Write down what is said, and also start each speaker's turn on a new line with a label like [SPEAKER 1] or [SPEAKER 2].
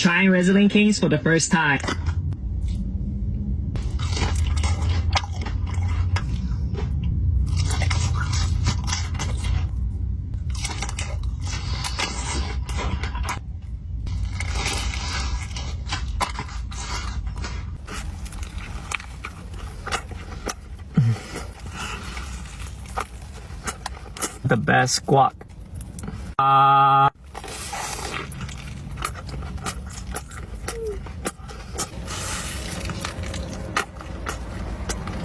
[SPEAKER 1] trying wrestling kings for the first time. The best squat.